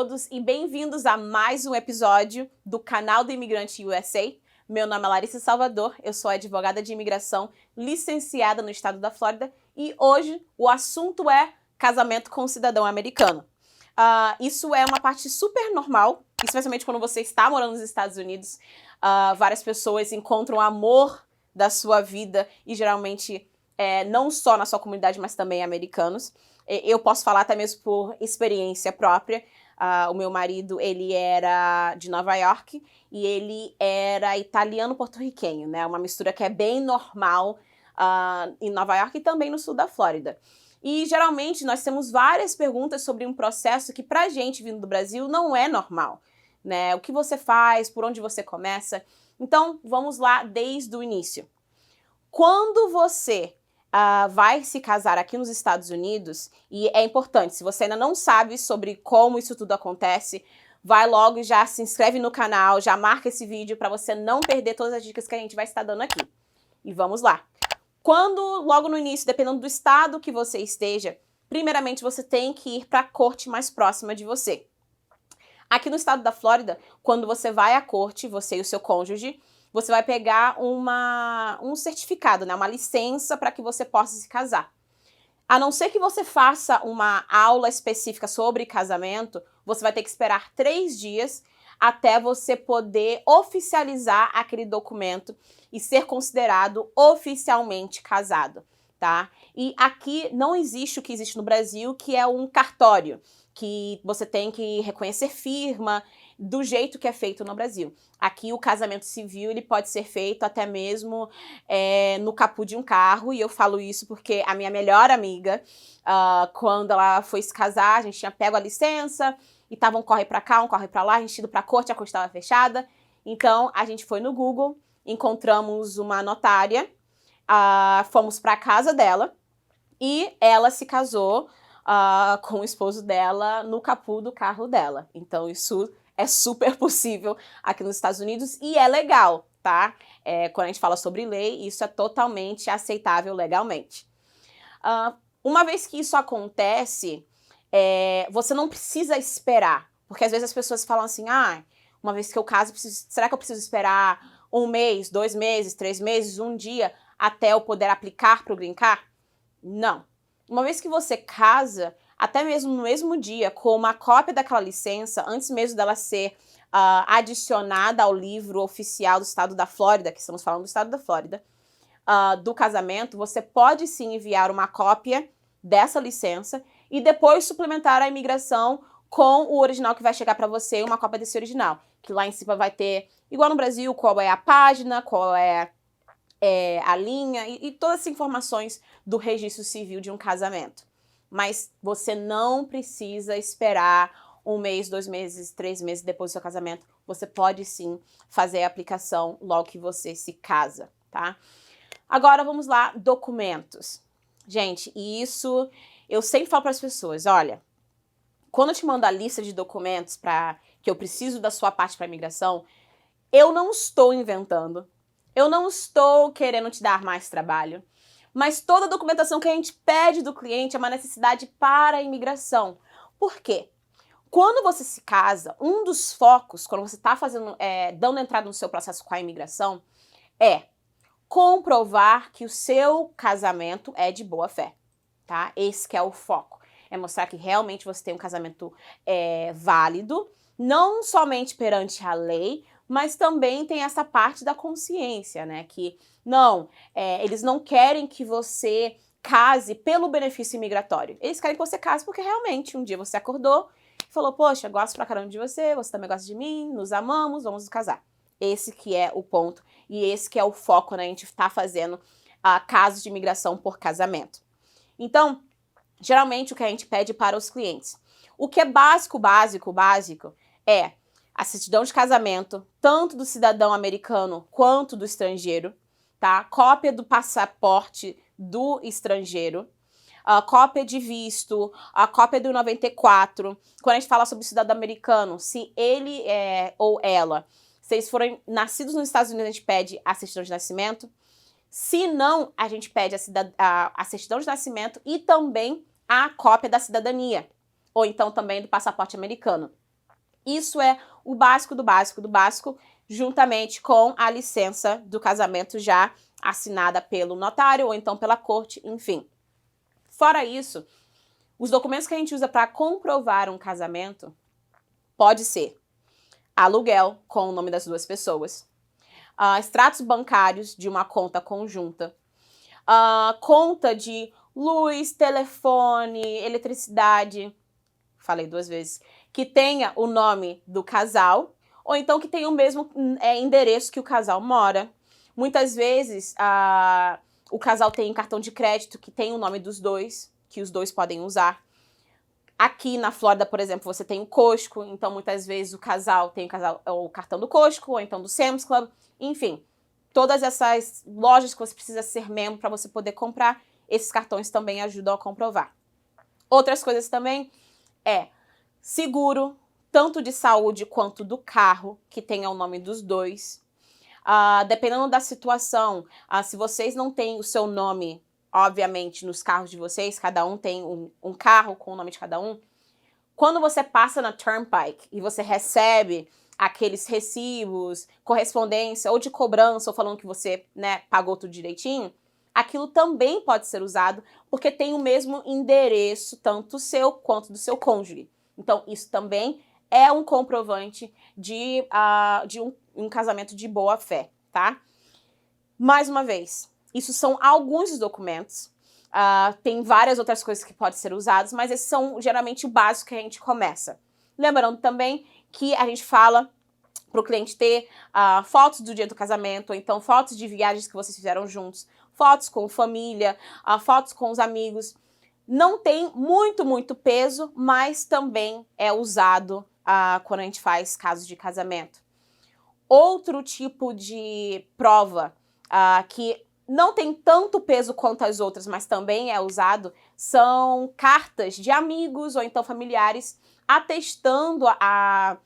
todos e bem-vindos a mais um episódio do canal do Imigrante USA. Meu nome é Larissa Salvador, eu sou advogada de imigração licenciada no estado da Flórida e hoje o assunto é casamento com um cidadão americano. Isso é uma parte super normal, especialmente quando você está morando nos Estados Unidos. Várias pessoas encontram o amor da sua vida e geralmente não só na sua comunidade, mas também americanos. Eu posso falar até mesmo por experiência própria. O meu marido, ele era de Nova York e ele era italiano-porto-riquenho, né? Uma mistura que é bem normal em Nova York e também no sul da Flórida. E geralmente nós temos várias perguntas sobre um processo que pra gente vindo do Brasil não é normal, né? O que você faz, por onde você começa. Então vamos lá desde o início. Quando você vai se casar aqui nos Estados Unidos, e é importante, se você ainda não sabe sobre como isso tudo acontece, vai logo e já se inscreve no canal, já marca esse vídeo para você não perder todas as dicas que a gente vai estar dando aqui. E vamos lá. Quando, logo no início, dependendo do estado que você esteja, primeiramente você tem que ir para a corte mais próxima de você. Aqui no estado da Flórida, quando você vai à corte, você e o seu cônjuge, você vai pegar um certificado, né, uma licença para que você possa se casar. A não ser que você faça uma aula específica sobre casamento, você vai ter que esperar 3 dias até você poder oficializar aquele documento e ser considerado oficialmente casado, tá? E aqui não existe o que existe no Brasil, que é um cartório, que você tem que reconhecer firma, do jeito que é feito no Brasil. Aqui o casamento civil ele pode ser feito até mesmo no capô de um carro, e eu falo isso porque a minha melhor amiga, quando ela foi se casar, a gente tinha pego a licença, e tava um corre pra cá, um corre pra lá, a gente indo pra corte, a corte estava fechada, então a gente foi no Google, encontramos uma notária, fomos pra casa dela, e ela se casou com o esposo dela no capô do carro dela. Então isso é super possível aqui nos Estados Unidos e é legal, tá? Quando a gente fala sobre lei, isso é totalmente aceitável legalmente. Uma vez que isso acontece, você não precisa esperar, porque às vezes as pessoas falam assim, uma vez que eu caso, será que eu preciso esperar 1 mês, 2 meses, 3 meses, 1 dia, até eu poder aplicar para o Green Card? Não. Uma vez que você casa, até mesmo no mesmo dia, com uma cópia daquela licença, antes mesmo dela ser adicionada ao livro oficial do estado da Flórida, que estamos falando do estado da Flórida, do casamento, você pode sim enviar uma cópia dessa licença e depois suplementar a imigração com o original que vai chegar para você, uma cópia desse original, que lá em cima vai ter, igual no Brasil, qual é a página, qual é a linha e todas as informações do registro civil de um casamento. Mas você não precisa esperar 1 mês, 2 meses, 3 meses depois do seu casamento. Você pode sim fazer a aplicação logo que você se casa, tá? Agora vamos lá, documentos. Gente, isso eu sempre falo para as pessoas, olha, quando eu te mando a lista de documentos que eu preciso da sua parte para a imigração, eu não estou inventando. Eu não estou querendo te dar mais trabalho, mas toda a documentação que a gente pede do cliente é uma necessidade para a imigração. Por quê? Quando você se casa, um dos focos, quando você está dando entrada no seu processo com a imigração, é comprovar que o seu casamento é de boa fé, tá? Esse que é o foco. É mostrar que realmente você tem um casamento válido, não somente perante a lei, mas também tem essa parte da consciência, né? Que eles não querem que você case pelo benefício imigratório. Eles querem que você case porque realmente um dia você acordou e falou, poxa, gosto pra caramba de você, você também gosta de mim, nos amamos, vamos nos casar. Esse que é o ponto e esse que é o foco quando a gente está fazendo casos de imigração por casamento. Então, geralmente o que a gente pede para os clientes. O que é básico é a certidão de casamento, tanto do cidadão americano quanto do estrangeiro, tá? Cópia do passaporte do estrangeiro, cópia de visto, a cópia do 94. Quando a gente fala sobre o cidadão americano, se ele ou ela, se eles forem nascidos nos Estados Unidos, a gente pede a certidão de nascimento. Se não, a gente pede a certidão de nascimento e também a cópia da cidadania, ou então também do passaporte americano. Isso é o básico do básico do básico, juntamente com a licença do casamento já assinada pelo notário ou então pela corte, enfim. Fora isso, os documentos que a gente usa para comprovar um casamento pode ser aluguel com o nome das duas pessoas, extratos bancários de uma conta conjunta, conta de luz, telefone, eletricidade, falei 2 vezes, que tenha o nome do casal, ou então que tenha o mesmo endereço que o casal mora. Muitas vezes, o casal tem cartão de crédito que tem o nome dos dois, que os dois podem usar. Aqui na Flórida, por exemplo, você tem o Costco, então muitas vezes o casal tem o cartão do Costco, ou então do Sam's Club, enfim. Todas essas lojas que você precisa ser membro para você poder comprar, esses cartões também ajudam a comprovar. Outras coisas também seguro, tanto de saúde quanto do carro, que tenha o nome dos dois. Dependendo da situação, se vocês não têm o seu nome, obviamente, nos carros de vocês, cada um tem um carro com o nome de cada um. Quando você passa na Turnpike e você recebe aqueles recibos, correspondência ou de cobrança, ou falando que você, pagou tudo direitinho, aquilo também pode ser usado porque tem o mesmo endereço, tanto seu quanto do seu cônjuge. Então, isso também é um comprovante de um casamento de boa fé, tá? Mais uma vez, isso são alguns dos documentos. Tem várias outras coisas que podem ser usadas, mas esses são geralmente o básico que a gente começa. Lembrando também que a gente fala para o cliente ter fotos do dia do casamento, ou então fotos de viagens que vocês fizeram juntos, fotos com família, fotos com os amigos. Não tem muito peso, mas também é usado quando a gente faz casos de casamento. Outro tipo de prova que não tem tanto peso quanto as outras, mas também é usado, são cartas de amigos ou então familiares atestando a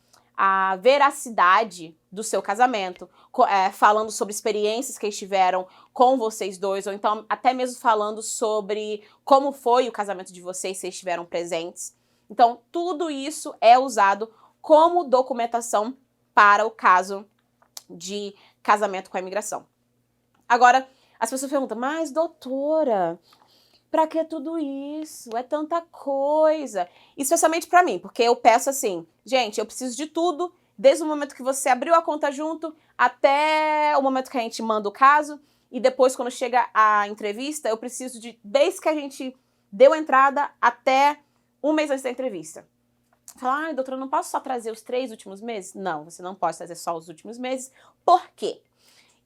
veracidade do seu casamento, falando sobre experiências que eles tiveram com vocês dois, ou então até mesmo falando sobre como foi o casamento de vocês, se eles estiveram presentes. Então, tudo isso é usado como documentação para o caso de casamento com a imigração. Agora, as pessoas perguntam, mas doutora, pra que tudo isso? É tanta coisa. Especialmente pra mim, porque eu peço assim, gente, eu preciso de tudo, desde o momento que você abriu a conta junto, até o momento que a gente manda o caso, e depois quando chega a entrevista, eu preciso desde que a gente deu a entrada até um mês antes da entrevista. Fala, doutora, eu não posso só trazer os 3 últimos meses? Não, você não pode trazer só os últimos meses. Por quê?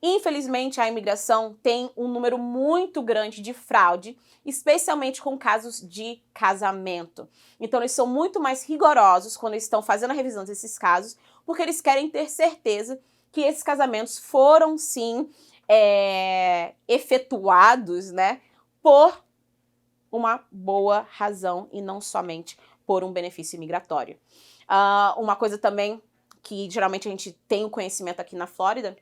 Infelizmente, a imigração tem um número muito grande de fraude, especialmente com casos de casamento. Então, eles são muito mais rigorosos quando eles estão fazendo a revisão desses casos, porque eles querem ter certeza que esses casamentos foram, sim, efetuados, por uma boa razão e não somente por um benefício migratório. Uma coisa também que geralmente a gente tem o conhecimento aqui na Flórida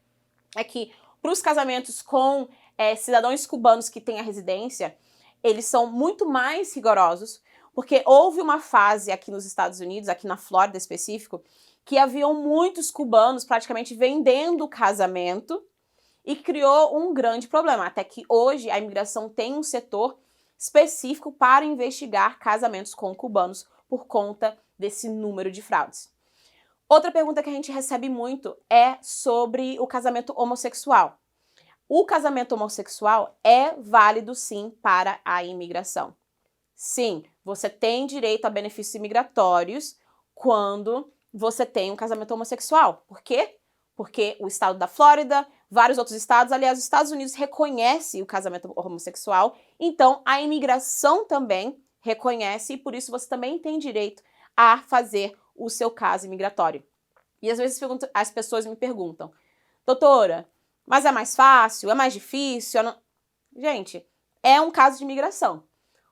é que para os casamentos com cidadãos cubanos que têm a residência, eles são muito mais rigorosos, porque houve uma fase aqui nos Estados Unidos, aqui na Flórida específico, que haviam muitos cubanos praticamente vendendo o casamento e criou um grande problema, até que hoje a imigração tem um setor específico para investigar casamentos com cubanos por conta desse número de fraudes. Outra pergunta que a gente recebe muito é sobre o casamento homossexual. O casamento homossexual é válido, sim, para a imigração. Sim, você tem direito a benefícios imigratórios quando você tem um casamento homossexual. Por quê? Porque o estado da Flórida, vários outros estados, aliás, os Estados Unidos reconhece o casamento homossexual, então a imigração também reconhece e por isso você também tem direito a fazer o seu caso imigratório. E às vezes as pessoas me perguntam, doutora, mas é mais fácil? É mais difícil? Gente, é um caso de imigração.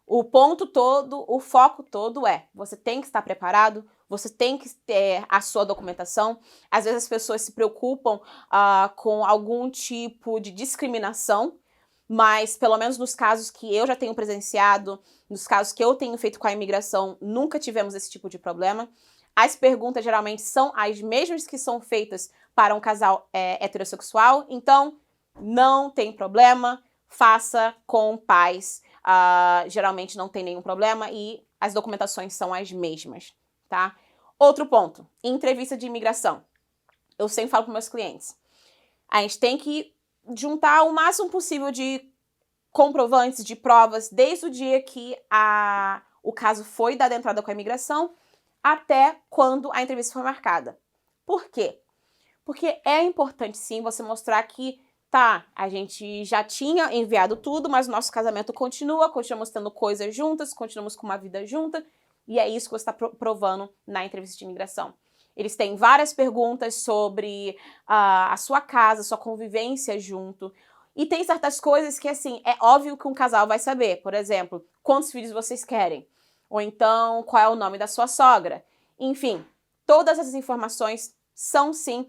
O ponto todo, o foco todo você tem que estar preparado, você tem que ter a sua documentação. Às vezes as pessoas se preocupam com algum tipo de discriminação, mas pelo menos nos casos que eu já tenho presenciado, nos casos que eu tenho feito com a imigração, nunca tivemos esse tipo de problema. As perguntas geralmente são as mesmas que são feitas para um casal heterossexual, então não tem problema, faça com paz. Geralmente não tem nenhum problema e as documentações são as mesmas, tá? Outro ponto, entrevista de imigração. Eu sempre falo para meus clientes, a gente tem que juntar o máximo possível de comprovantes, de provas, desde o dia que o caso foi dado entrada com a imigração até quando a entrevista foi marcada. Por quê? Porque é importante sim você mostrar que a gente já tinha enviado tudo, mas o nosso casamento continuamos tendo coisas juntas, continuamos com uma vida junta, e é isso que você está provando na entrevista de imigração. Eles têm várias perguntas sobre a sua casa, sua convivência junto, e tem certas coisas que, assim, é óbvio que um casal vai saber. Por exemplo, quantos filhos vocês querem? Ou então, qual é o nome da sua sogra? Enfim, todas essas informações são, sim,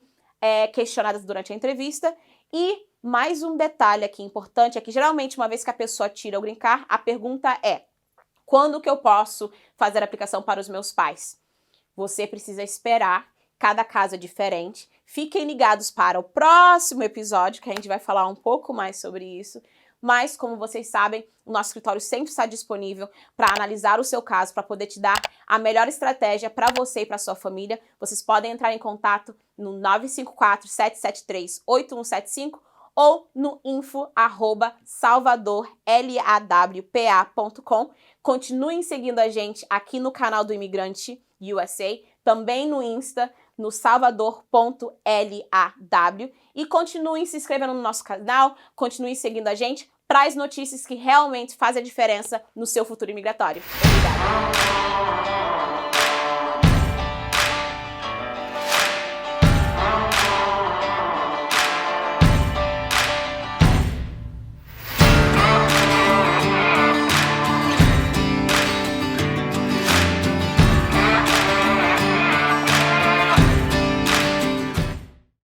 questionadas durante a entrevista. E mais um detalhe aqui importante é que, geralmente, uma vez que a pessoa tira o green card, a pergunta é: quando que eu posso fazer a aplicação para os meus pais? Você precisa esperar, cada caso é diferente. Fiquem ligados para o próximo episódio, que a gente vai falar um pouco mais sobre isso. Mas, como vocês sabem, o nosso escritório sempre está disponível para analisar o seu caso, para poder te dar a melhor estratégia para você e para sua família. Vocês podem entrar em contato no 954-773-8175 ou no info@salvadorlawpa.com. Continuem seguindo a gente aqui no canal do Imigrante USA, também no Insta, no salvador.law, e continuem se inscrevendo no nosso canal, continuem seguindo a gente para as notícias que realmente fazem a diferença no seu futuro imigratório. Obrigada!